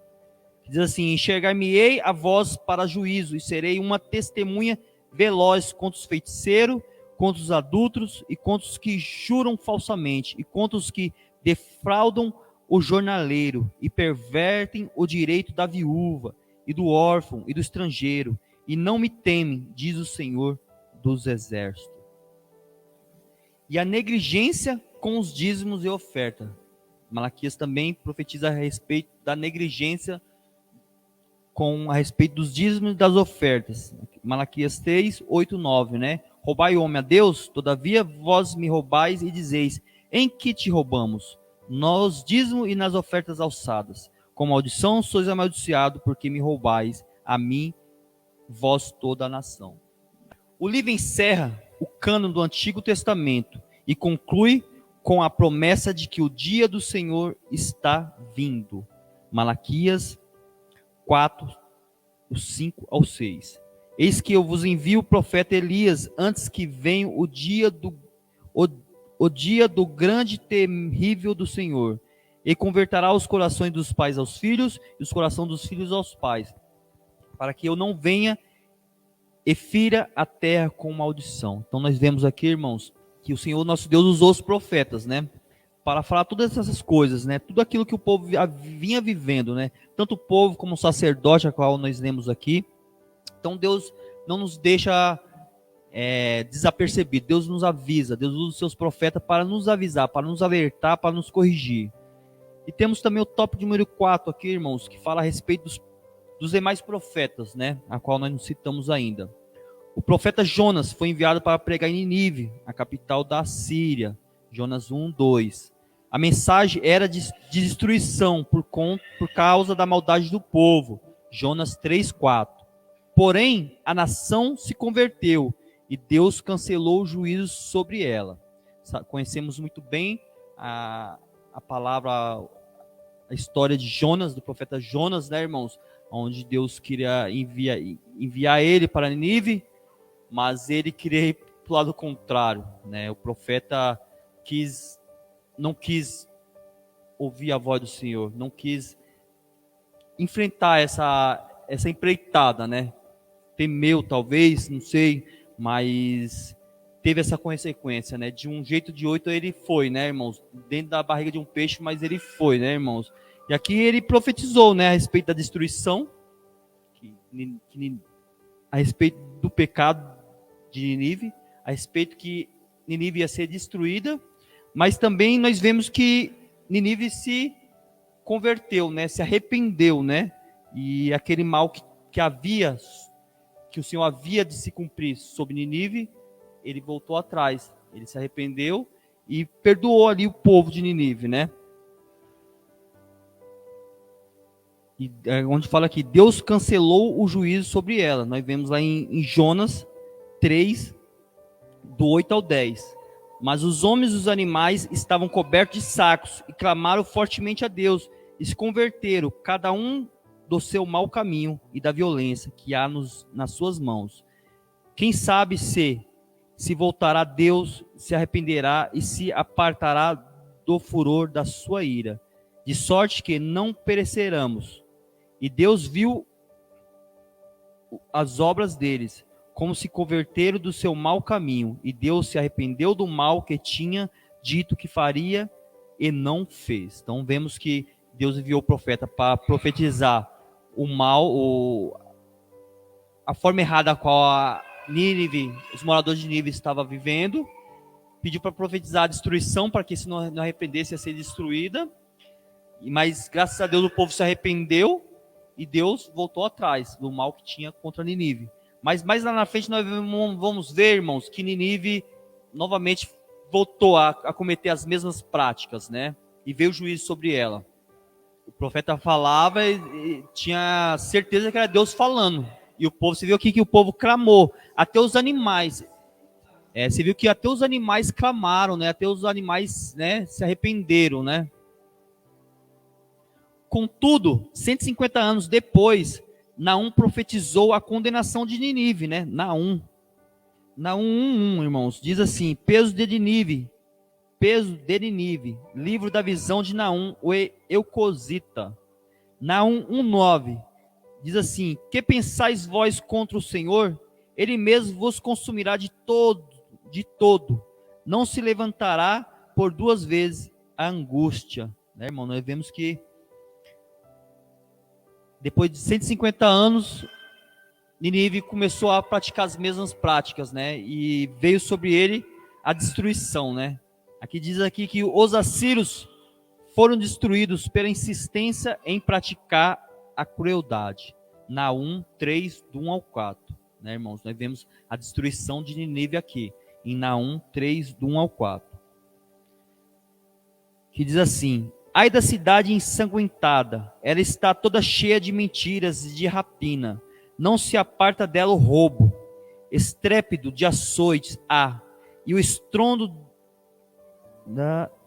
que diz assim: enxergar-me-ei a vós para juízo, e serei uma testemunha veloz contra os feiticeiros, contra os adúlteros e contra os que juram falsamente, e contra os que defraudam o jornaleiro e pervertem o direito da viúva e do órfão e do estrangeiro, e não me temem, diz o Senhor dos Exércitos. E a negligência com os dízimos e oferta. Malaquias também profetiza a respeito da negligência a respeito dos dízimos e das ofertas. Malaquias 3:8, 9, né? Roubai o homem a Deus, todavia vós me roubais e dizeis: em que te roubamos? Nos dízimos e nas ofertas alçadas. Com maldição sois amaldiçoado, porque me roubais a mim, vós toda a nação. O livro encerra o cânon do Antigo Testamento e conclui com a promessa de que o dia do Senhor está vindo. Malaquias 4, 5 ao 6. Eis que eu vos envio o profeta Elias antes que venha o dia do grande e terrível do Senhor, e converterá os corações dos pais aos filhos e os corações dos filhos aos pais, para que eu não venha e fira a terra com maldição. Então nós vemos aqui, irmãos, que o Senhor nosso Deus usou os profetas, né, para falar todas essas coisas, né, tudo aquilo que o povo vinha vivendo, né, tanto o povo como o sacerdote, a qual nós lemos aqui. Então Deus não nos deixa desapercebido, Deus nos avisa, Deus usa os seus profetas para nos avisar, para nos alertar, para nos corrigir. E temos também o tópico número 4 aqui, irmãos, que fala a respeito dos demais profetas, né, a qual nós não citamos ainda. O profeta Jonas foi enviado para pregar em Nínive, a capital da Síria, Jonas 1:2. A mensagem era de destruição por causa da maldade do povo, Jonas 3:4. Porém, a nação se converteu e Deus cancelou o juízo sobre ela. Conhecemos muito bem a palavra, a história de Jonas, do profeta Jonas, né, irmãos? Onde Deus queria enviar ele para Nínive, mas ele queria ir para o lado contrário, né? O profeta não quis ouvir a voz do Senhor, não quis enfrentar essa empreitada, né? Temeu, talvez, não sei, mas teve essa consequência, né? De um jeito ou de outro ele foi, né, irmãos? Dentro da barriga de um peixe, mas ele foi, né, irmãos? E aqui ele profetizou, né, a respeito da destruição, a respeito do pecado de Nínive, a respeito que Nínive ia ser destruída, mas também nós vemos que Nínive se converteu, né, se arrependeu, né? E aquele mal que o Senhor havia de se cumprir sobre Nínive, ele voltou atrás, ele se arrependeu e perdoou ali o povo de Nínive, né? E onde fala que Deus cancelou o juízo sobre ela. Nós vemos lá em Jonas 3, do 8 ao 10. Mas os homens e os animais estavam cobertos de sacos e clamaram fortemente a Deus e se converteram, cada um do seu mau caminho e da violência que há nas suas mãos. Quem sabe se voltará a Deus, se arrependerá e se apartará do furor da sua ira, de sorte que não pereceramos. E Deus viu as obras deles, como se converteram do seu mau caminho, e Deus se arrependeu do mal que tinha dito que faria e não fez. Então vemos que Deus enviou o profeta para profetizar o mal, a forma errada a qual Nínive, os moradores de Nínive estavam vivendo, pediu para profetizar a destruição, para que se não arrependesse ia ser destruída, mas graças a Deus o povo se arrependeu, e Deus voltou atrás do mal que tinha contra Nínive. Mas mais lá na frente nós vamos ver, irmãos, que Nínive novamente voltou a cometer as mesmas práticas, né? E veio o juízo sobre ela. O profeta falava e tinha certeza que era Deus falando. E o povo, você viu aqui que o povo clamou, até os animais. Você viu que até os animais clamaram, né? Até os animais, né, se arrependeram, né? Contudo, 150 anos depois, Naum profetizou a condenação de Nínive, né? Naum 1:1, irmãos, diz assim: peso de Nínive, livro da visão de Naum, o Eucosita. Naum 1:9, diz assim: que pensais vós contra o Senhor? Ele mesmo vos consumirá de todo, não se levantará por duas vezes a angústia. Né, irmão? Nós vemos que depois de 150 anos, Nínive começou a praticar as mesmas práticas, né? E veio sobre ele a destruição, né? Aqui diz aqui que os assírios foram destruídos pela insistência em praticar a crueldade. Naum 3, do 1 ao 4. Né, irmãos? Nós vemos a destruição de Nínive aqui, em Naum 3, do 1 ao 4. Que diz assim: ai da cidade ensanguentada, ela está toda cheia de mentiras e de rapina. Não se aparta dela o roubo, estrépito de açoites há, e o estrondo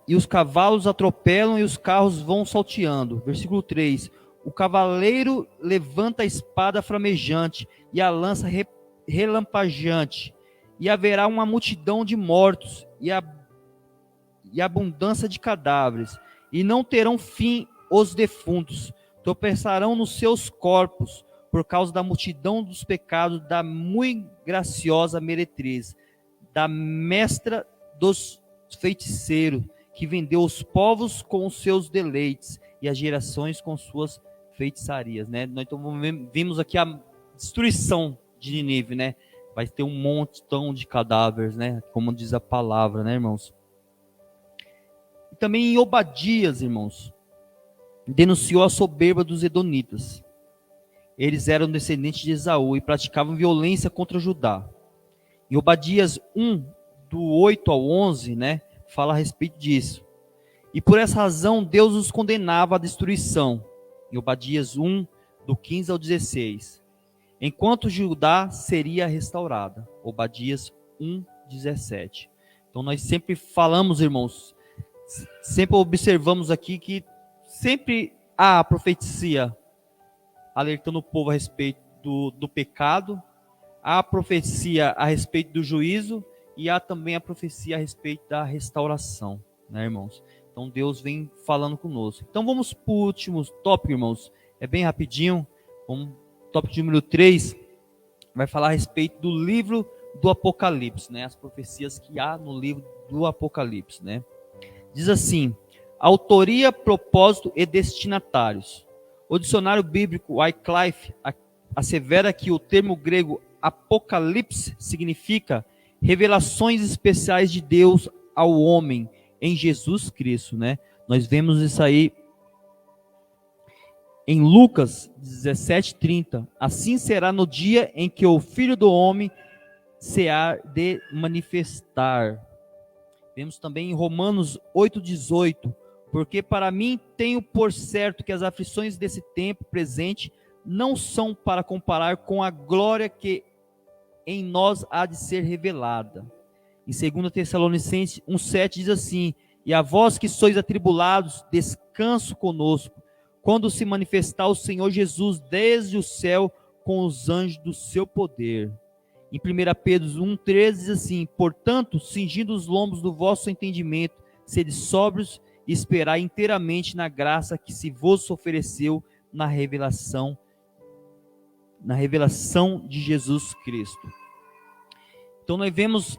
e os cavalos atropelam e os carros vão salteando. Versículo 3. O cavaleiro levanta a espada flamejante e a lança relampagueante, e haverá uma multidão de mortos e abundância de cadáveres, e não terão fim os defuntos, tropeçarão nos seus corpos, por causa da multidão dos pecados da muito graciosa meretriz, da mestra dos feiticeiros, que vendeu os povos com os seus deleites, e as gerações com suas feitiçarias, né? Nós vimos aqui a destruição de Nínive, né? Vai ter um montão de cadáveres, né? Como diz a palavra, né, irmãos? E também em Obadias, irmãos, denunciou a soberba dos edonitas. Eles eram descendentes de Esaú e praticavam violência contra Judá. Em Obadias 1, do 8 ao 11, né, fala a respeito disso. E por essa razão Deus os condenava à destruição. Em Obadias 1, do 15 ao 16. enquanto Judá seria restaurada. Obadias 1:17. Então nós sempre falamos, irmãos, sempre observamos aqui que sempre há a profecia alertando o povo a respeito do pecado, há a profecia a respeito do juízo e há também a profecia a respeito da restauração, né, irmãos? Então Deus vem falando conosco. Então vamos para o último tópico, irmãos. É bem rapidinho. Tópico número 3 vai falar a respeito do livro do Apocalipse, né? As profecias que há no livro do Apocalipse, né? Diz assim: autoria, propósito e destinatários. O dicionário bíblico Wycliffe assevera que o termo grego Apocalipse significa revelações especiais de Deus ao homem em Jesus Cristo, né? Nós vemos isso aí em Lucas 17:30. Assim será no dia em que o Filho do Homem se há de manifestar. Vemos também em Romanos 8:18. Porque para mim tenho por certo que as aflições desse tempo presente não são para comparar com a glória que em nós há de ser revelada. Em 2 Tessalonicenses 1:7 diz assim: e a vós que sois atribulados, descanso conosco, quando se manifestar o Senhor Jesus desde o céu com os anjos do seu poder. Em 1 Pedro 1:13 diz assim: portanto, cingindo os lombos do vosso entendimento, sede sóbrios e esperai inteiramente na graça que se vos ofereceu na revelação de Jesus Cristo. Então nós vemos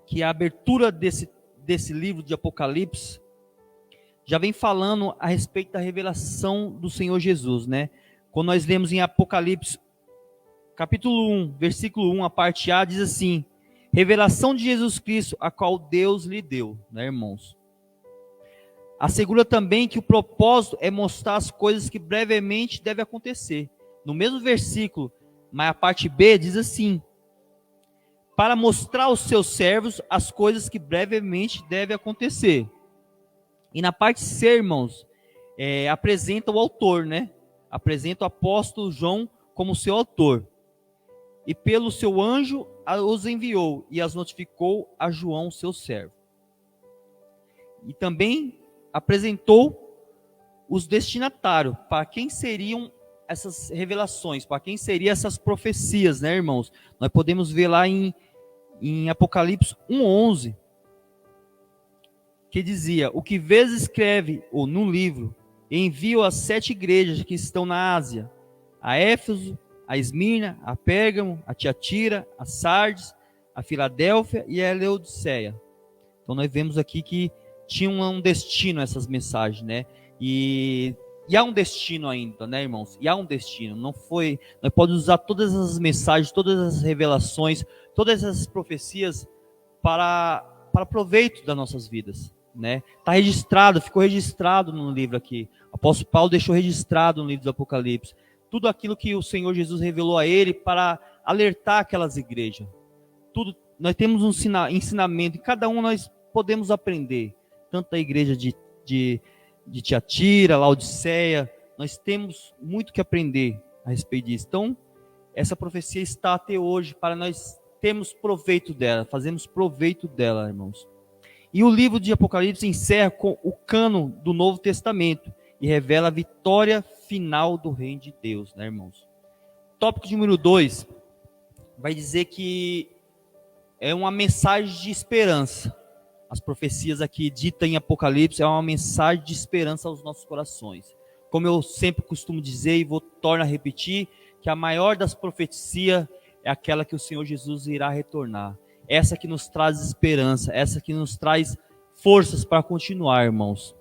que a abertura desse livro de Apocalipse já vem falando a respeito da revelação do Senhor Jesus, né? Quando nós lemos em Apocalipse, capítulo 1, versículo 1, a parte A, diz assim: revelação de Jesus Cristo, a qual Deus lhe deu, né, irmãos? Assegura também que o propósito é mostrar as coisas que brevemente devem acontecer. No mesmo versículo, mas a parte B diz assim: para mostrar aos seus servos as coisas que brevemente devem acontecer. E na parte C, irmãos, apresenta o autor, né? Apresenta o apóstolo João como seu autor. E pelo seu anjo os enviou e as notificou a João, seu servo. E também apresentou os destinatários, para quem seriam essas revelações, para quem seriam essas profecias, né, irmãos? Nós podemos ver lá em Apocalipse 1:11, que dizia: o que vês escreve, ou num livro, envio às 7 igrejas que estão na Ásia, a Éfeso, a Esmirna, a Pérgamo, a Tiatira, a Sardes, a Filadélfia e a Laodiceia. Então nós vemos aqui que tinha um destino essas mensagens, né? E há um destino ainda, né, irmãos? E há um destino. Não foi. Nós podemos usar todas as mensagens, todas as revelações, todas essas profecias para proveito das nossas vidas, né? Está registrado, ficou registrado no livro aqui. O apóstolo Paulo deixou registrado no livro do Apocalipse tudo aquilo que o Senhor Jesus revelou a ele para alertar aquelas igrejas. Tudo. Nós temos um ensinamento, e cada um nós podemos aprender. Tanto a igreja de Tiatira, Laodiceia, nós temos muito que aprender a respeito disso. Então, essa profecia está até hoje para nós termos proveito dela, fazemos proveito dela, irmãos. E o livro de Apocalipse encerra com o cânon do Novo Testamento e revela a vitória final do reino de Deus, né, irmãos? Tópico número 2 vai dizer que é uma mensagem de esperança. As profecias aqui ditas em Apocalipse é uma mensagem de esperança aos nossos corações. Como eu sempre costumo dizer e torno a repetir, que a maior das profecias é aquela que o Senhor Jesus irá retornar. Essa que nos traz esperança, essa que nos traz forças para continuar, irmãos.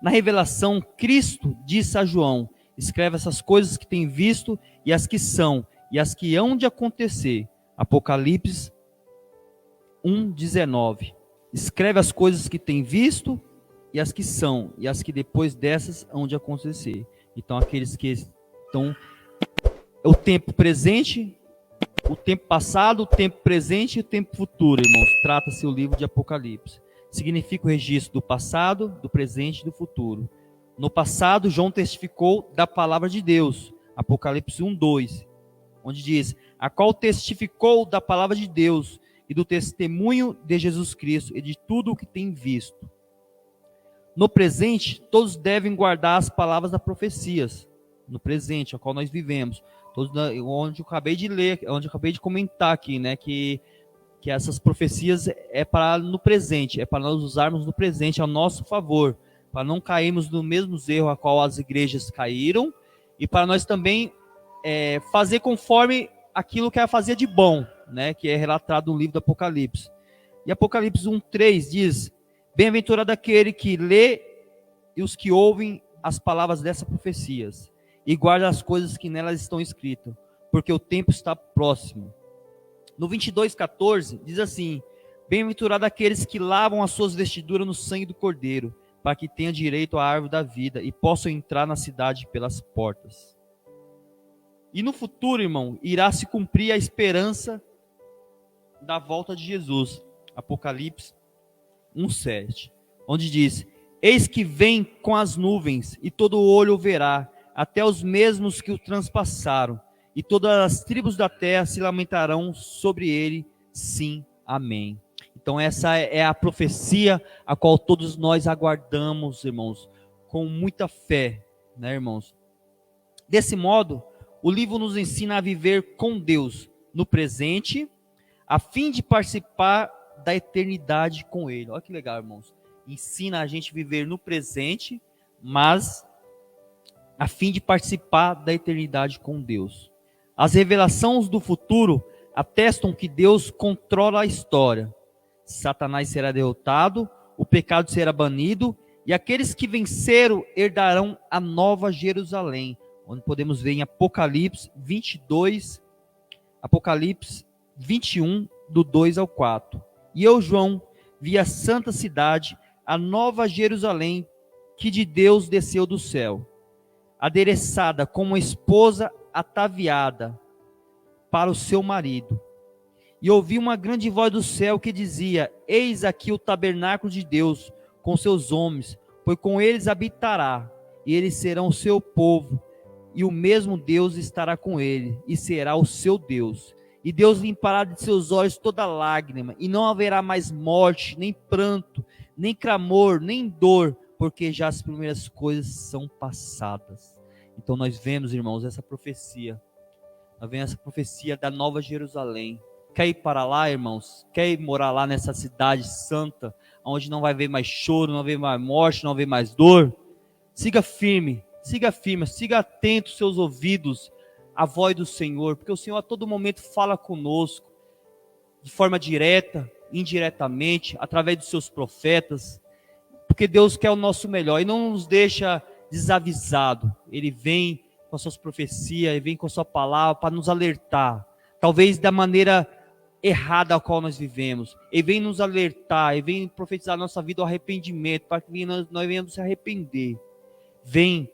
Na revelação, Cristo disse a João: escreve essas coisas que tem visto e as que são e as que hão de acontecer. Apocalipse 1:19. Escreve as coisas que tem visto e as que são e as que depois dessas hão de acontecer. Então aqueles que estão o tempo presente, o tempo passado, o tempo presente e o tempo futuro, irmãos. Trata-se o livro de Apocalipse. Significa o registro do passado, do presente e do futuro. No passado, João testificou da palavra de Deus, Apocalipse 1:2, onde diz: a qual testificou da palavra de Deus e do testemunho de Jesus Cristo e de tudo o que tem visto. No presente, todos devem guardar as palavras das profecias. No presente, a qual nós vivemos. Todos, onde eu acabei de ler, onde eu acabei de comentar aqui, né, que essas profecias é para no presente, é para nós usarmos no presente a nosso favor, para não cairmos no mesmo erro a qual as igrejas caíram, e para nós também fazer conforme aquilo que ela fazia de bom, né, que é relatado no livro do Apocalipse. E Apocalipse 1:3 diz: bem-aventurado aquele que lê e os que ouvem as palavras dessas profecias, e guarda as coisas que nelas estão escritas, porque o tempo está próximo. No 22:14 diz assim: bem-aventurado aqueles que lavam as suas vestiduras no sangue do Cordeiro, para que tenham direito à árvore da vida e possam entrar na cidade pelas portas. E no futuro, irmão, irá se cumprir a esperança da volta de Jesus. Apocalipse 1:7, onde diz: eis que vem com as nuvens, e todo olho o verá, até os mesmos que o transpassaram, e todas as tribos da terra se lamentarão sobre ele. Sim, amém. Então essa é a profecia a qual todos nós aguardamos, irmãos, com muita fé, né, irmãos? Desse modo, o livro nos ensina a viver com Deus no presente, a fim de participar da eternidade com Ele. Olha que legal, irmãos. Ensina a gente a viver no presente, mas a fim de participar da eternidade com Deus. As revelações do futuro atestam que Deus controla a história. Satanás será derrotado, o pecado será banido, e aqueles que venceram herdarão a nova Jerusalém, onde podemos ver em Apocalipse 22, Apocalipse 21, do 2 ao 4. E eu, João, vi a santa cidade, a nova Jerusalém, que de Deus desceu do céu, adereçada como uma esposa ataviada para o seu marido. E ouvi uma grande voz do céu que dizia: eis aqui o tabernáculo de Deus com seus homens, pois com eles habitará, e eles serão o seu povo, e o mesmo Deus estará com ele, e será o seu Deus. E Deus limpará de seus olhos toda lágrima, e não haverá mais morte, nem pranto, nem clamor, nem dor, porque já as primeiras coisas são passadas. Então nós vemos, irmãos, essa profecia. Nós vemos essa profecia da Nova Jerusalém. Quer ir para lá, irmãos? Quer ir morar lá nessa cidade santa, onde não vai haver mais choro, não vai haver mais morte, não vai haver mais dor? Siga firme, siga atento seus ouvidos à voz do Senhor, porque o Senhor a todo momento fala conosco, de forma direta, indiretamente, através dos seus profetas, porque Deus quer o nosso melhor e não nos deixa desavisado. Ele vem com as suas profecias, ele vem com a sua palavra para nos alertar, talvez da maneira errada a qual nós vivemos. Ele vem nos alertar, ele vem profetizar a nossa vida ao arrependimento, para que nós venhamos se arrepender. Vem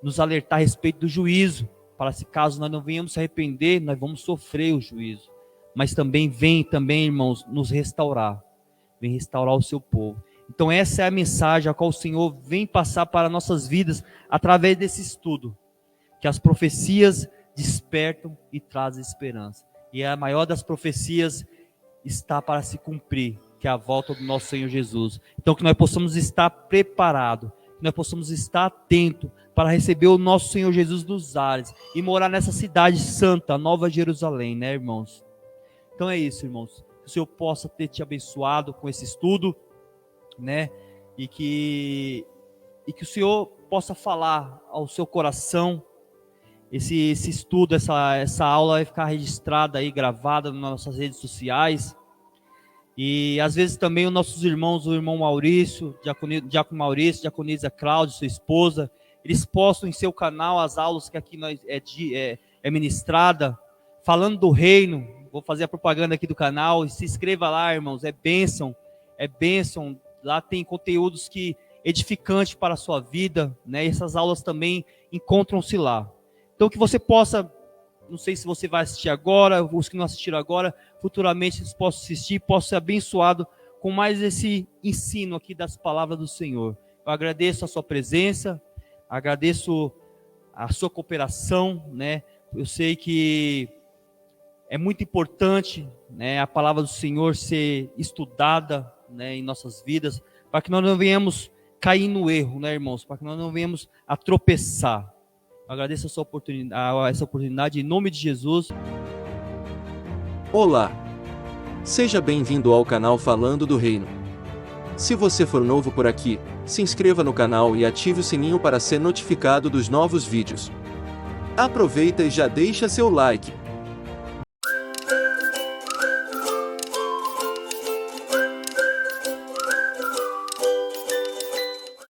nos alertar a respeito do juízo, para se caso nós não venhamos se arrepender, nós vamos sofrer o juízo. Mas também vem, irmãos, nos restaurar. Vem restaurar o seu povo. Então essa é a mensagem a qual o Senhor vem passar para nossas vidas através desse estudo. Que as profecias despertam e trazem esperança. E a maior das profecias está para se cumprir, que é a volta do nosso Senhor Jesus. Então que nós possamos estar preparados, que nós possamos estar atentos para receber o nosso Senhor Jesus nos ares e morar nessa cidade santa, Nova Jerusalém, né, irmãos? Então é isso, irmãos. Que o Senhor possa ter te abençoado com esse estudo, né? E que o Senhor possa falar ao seu coração. Esse estudo, essa aula vai ficar registrada aí, gravada nas nossas redes sociais. E às vezes também os nossos irmãos, o irmão Maurício, Diácono Maurício, Diaconisa Cláudia, sua esposa, eles postam em seu canal as aulas que aqui nós é ministrada, falando do reino. Vou fazer a propaganda aqui do canal, e se inscreva lá, irmãos, é bênção. Lá tem conteúdos que edificantes para a sua vida, né? E essas aulas também encontram-se lá. Então que você possa, não sei se você vai assistir agora, os que não assistiram agora, futuramente vocês possam assistir, possam ser abençoados com mais esse ensino aqui das palavras do Senhor. Eu agradeço a sua presença, agradeço a sua cooperação, né? Eu sei que é muito importante, né, a palavra do Senhor ser estudada, né, em nossas vidas, para que nós não venhamos cair no erro, né, irmãos? Para que nós não venhamos a tropeçar. Eu agradeço essa oportunidade em nome de Jesus. Olá! Seja bem-vindo ao canal Falando do Reino. Se você for novo por aqui, se inscreva no canal e ative o sininho para ser notificado dos novos vídeos. Aproveita e já deixa seu like.